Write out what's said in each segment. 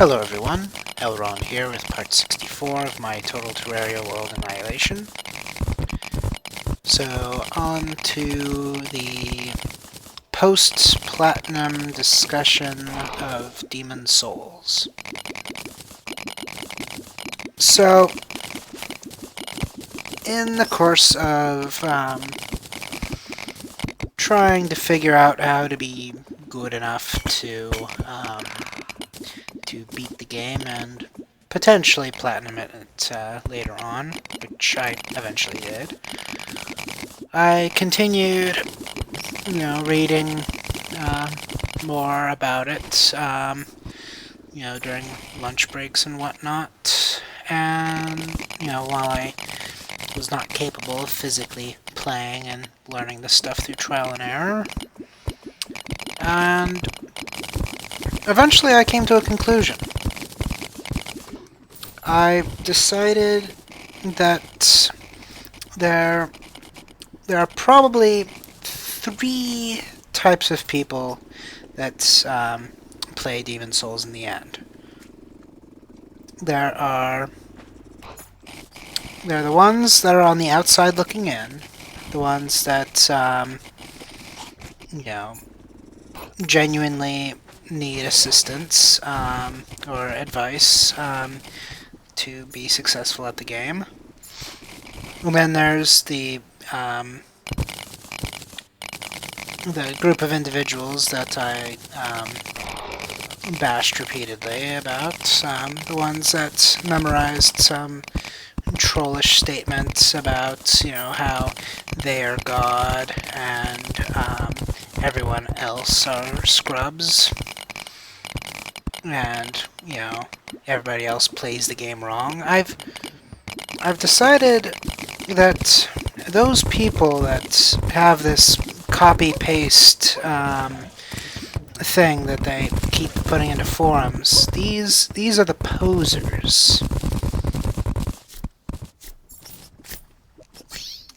Hello everyone, LRon here with part 64 of my Total Terraria World Annihilation. So, on to the post-platinum discussion of Demon Souls. So, in the course of trying to figure out how to be good enough to beat the game and potentially platinum it later on, which I eventually did. I continued, reading more about it, during lunch breaks and whatnot. And, while I was not capable of physically playing and learning this stuff through trial and error, and eventually I came to a conclusion. I decided that there are probably three types of people that play Demon Souls in the end. There are the ones that are on the outside looking in, the ones that genuinely need assistance or advice to be successful at the game. And then there's the group of individuals that I bashed repeatedly about, the ones that memorized some trollish statements about, how they are God and everyone else are scrubs, and, everybody else plays the game wrong. I've decided that those people that have this copy-paste thing that they keep putting into forums, these are the posers.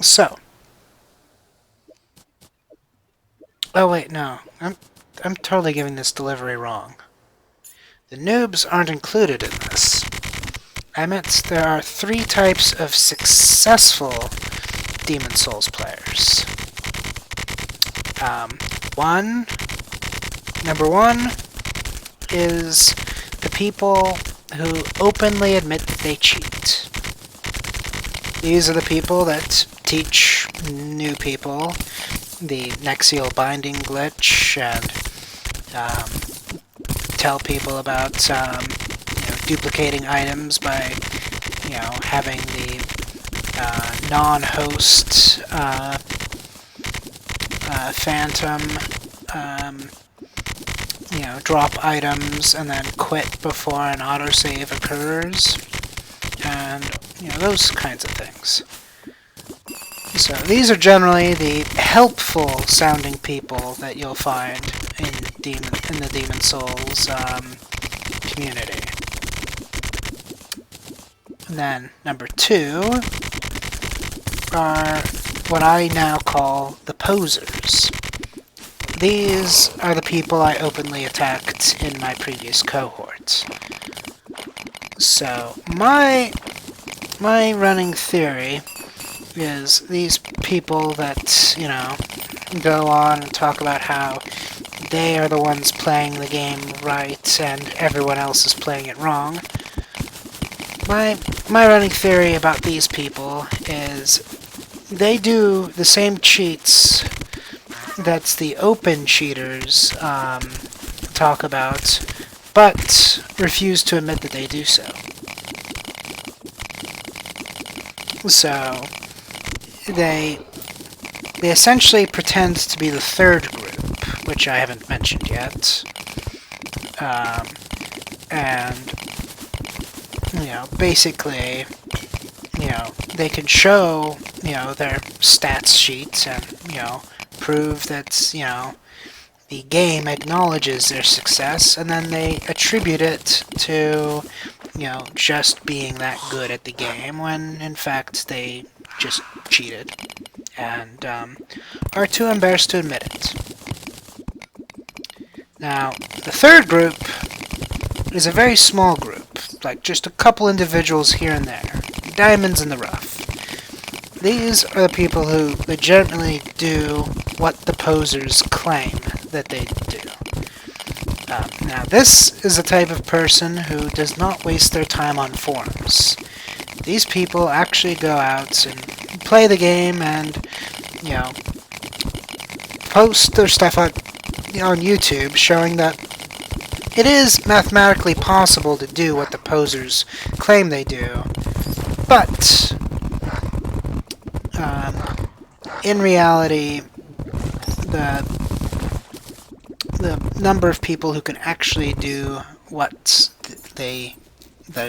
So, oh wait, no, I'm totally giving this delivery wrong. The noobs aren't included in this. I meant there are three types of successful Demon Souls players. Number one is the people who openly admit that they cheat. These are the people that teach new people the Nexial binding glitch and tell people about duplicating items by having the non-host phantom drop items and then quit before an autosave occurs, and those kinds of things. So these are generally the helpful sounding people that you'll find in the Demon Souls community. And then number two are what I now call the posers. These are the people I openly attacked in my previous cohort. So my running theory is these people that, go on and talk about how they are the ones playing the game right and everyone else is playing it wrong. My running theory about these people is they do the same cheats that the open cheaters talk about, but refuse to admit that they do so. So they essentially pretend to be the third group, which I haven't mentioned yet, and basically, they can show, their stats sheets and, prove that, the game acknowledges their success, and then they attribute it to, just being that good at the game, when, in fact, they just cheated, and, are too embarrassed to admit it. Now, the third group is a very small group, like just a couple individuals here and there, diamonds in the rough. These are the people who legitimately do what the posers claim that they do. Now, this is a type of person who does not waste their time on forums. These people actually go out and play the game and, post their stuff on YouTube showing that it is mathematically possible to do what the posers claim they do, but in reality, the number of people who can actually do what the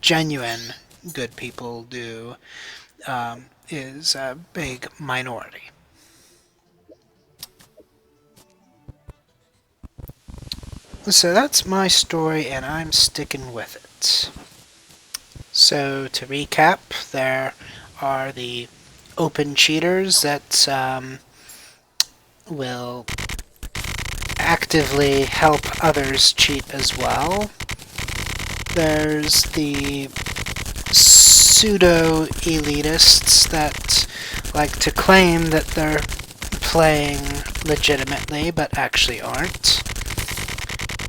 genuine good people do is a big minority. So that's my story, and I'm sticking with it. So to recap, there are the open cheaters that will actively help others cheat as well. There's the pseudo-elitists that like to claim that they're playing legitimately, but actually aren't.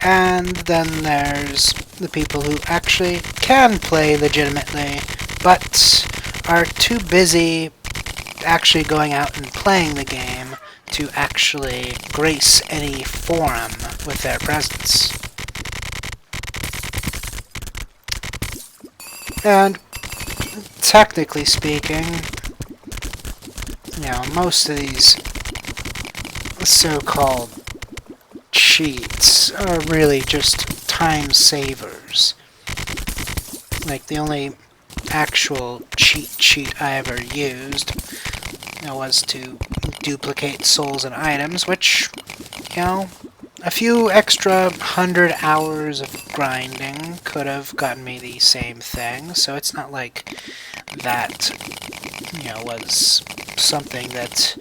And then there's the people who actually can play legitimately, but are too busy actually going out and playing the game to actually grace any forum with their presence. And technically speaking, most of these so-called cheats are really just time savers. Like, the only actual cheat I ever used was to duplicate souls and items, which, a few extra 100 hours of grinding could have gotten me the same thing, so it's not like that, was something that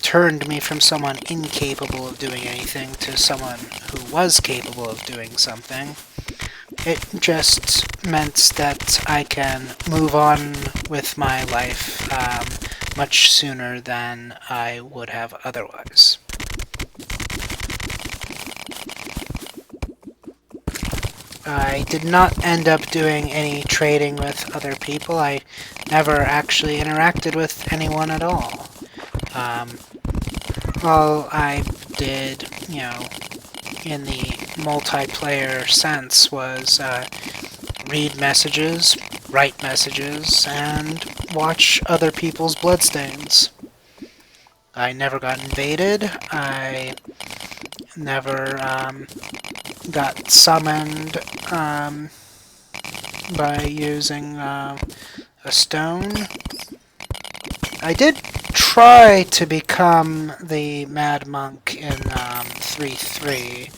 turned me from someone incapable of doing anything to someone who was capable of doing something. It just meant that I can move on with my life much sooner than I would have otherwise. I did not end up doing any trading with other people. I never actually interacted with anyone at all. All I did, in the multiplayer sense was read messages, write messages, and watch other people's bloodstains. I never got invaded. I never got summoned by using a stone. I did try to become the Mad Monk in 3.3,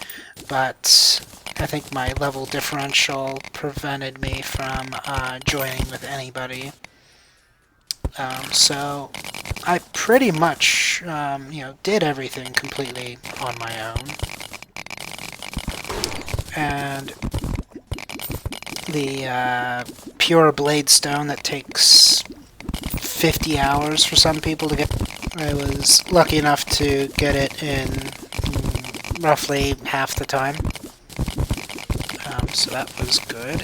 but I think my level differential prevented me from joining with anybody. So I pretty much, did everything completely on my own. And the pure Bladestone that takes 50 hours for some people to get. I was lucky enough to get it in roughly half the time. So that was good.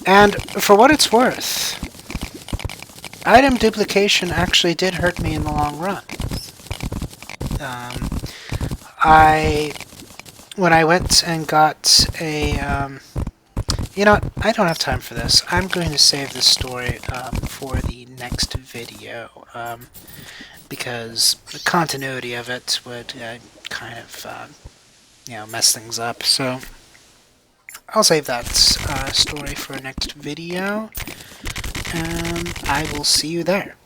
And for what it's worth, item duplication actually did hurt me in the long run. When I went and got a, I don't have time for this. I'm going to save this story for the next video, because the continuity of it would kind of, mess things up. So I'll save that story for next video, and I will see you there.